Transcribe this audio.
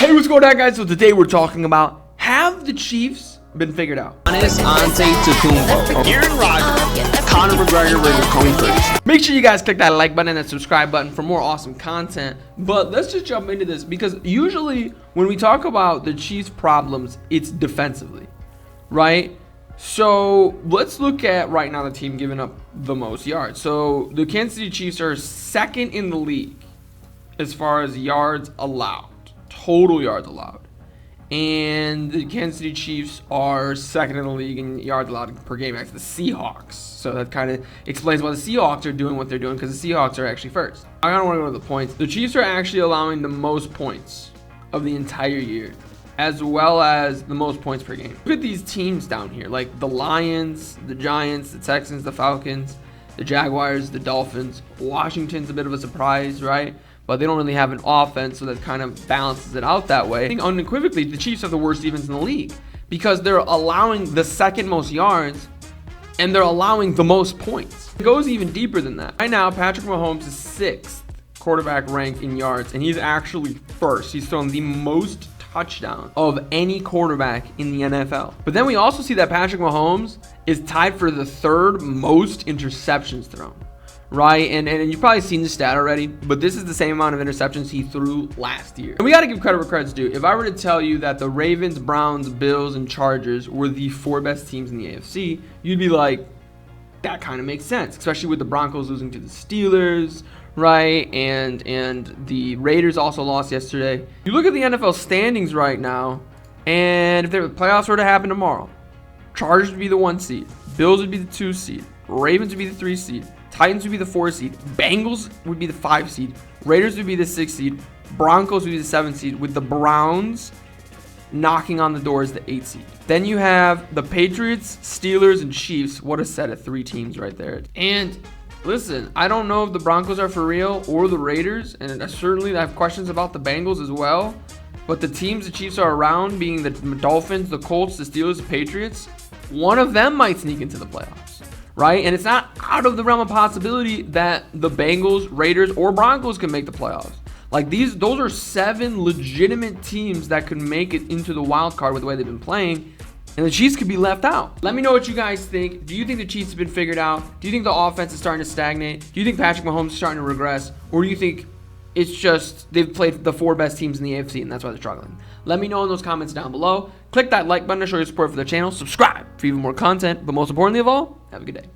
Hey, what's going on, guys? So today we're talking about, have the Chiefs been figured out? Giannis Antetokounmpo, Aaron Rodgers, Conor McGregor versus Tony Ferguson. Make sure you guys click that like button and that subscribe button for more awesome content. But let's just jump into this, because usually when we talk about the Chiefs' problems, it's defensively, right? So let's look at right now the team giving up the most yards. So the Kansas City Chiefs are second in the league as far as yards allowed, total yards allowed. And the Kansas City Chiefs are second in the league in yards allowed per game after the Seahawks. So that kind of explains why the Seahawks are doing what they're doing, because the Seahawks are actually first. I don't want to go to the points. The Chiefs are actually allowing the most points of the entire year, as well as the most points per game. Look at these teams down here, like the Lions, the Giants, the Texans, the Falcons, the Jaguars, the Dolphins. Washington's a bit of a surprise, right? But they don't really have an offense, so that kind of balances it out that way. I think unequivocally, the Chiefs have the worst defense in the league, because they're allowing the second most yards and they're allowing the most points. It goes even deeper than that. Right now, Patrick Mahomes is 6th quarterback ranked in yards, and he's actually first. He's thrown the most touchdowns of any quarterback in the NFL. But then we also see that Patrick Mahomes is tied for the 3rd most interceptions thrown. Right, and you've probably seen the stat already, but this is the same amount of interceptions he threw last year. And we got to give credit where credit's due. If I were to tell you that the Ravens, Browns, Bills, and Chargers were the 4 best teams in the AFC, you'd be like, that kind of makes sense, especially with the Broncos losing to the Steelers, right? And the Raiders also lost yesterday. You look at the NFL standings right now, and if the playoffs were to happen tomorrow, Chargers would be the 1 seed, Bills would be the 2 seed, Ravens would be the 3 seed, Titans would be the 4 seed, Bengals would be the 5 seed, Raiders would be the 6 seed, Broncos would be the 7 seed, with the Browns knocking on the door as the 8 seed. Then you have the Patriots, Steelers, and Chiefs. What a set of 3 teams right there. And listen, I don't know if the Broncos are for real or the Raiders, and I certainly have questions about the Bengals as well. But the teams the Chiefs are around, being the Dolphins, the Colts, the Steelers, the Patriots, one of them might sneak into the playoffs. Right? And it's not out of the realm of possibility that the Bengals, Raiders, or Broncos can make the playoffs. Like those are 7 legitimate teams that could make it into the wild card with the way they've been playing, and the Chiefs could be left out. Let me know what you guys think. Do you think the Chiefs have been figured out? Do you think the offense is starting to stagnate? Do you think Patrick Mahomes is starting to regress? Or do you think it's just they've played the 4 best teams in the AFC and that's why they're struggling? Let me know in those comments down below. Click that like button to show your support for the channel. Subscribe for even more content. But most importantly of all, have a good day.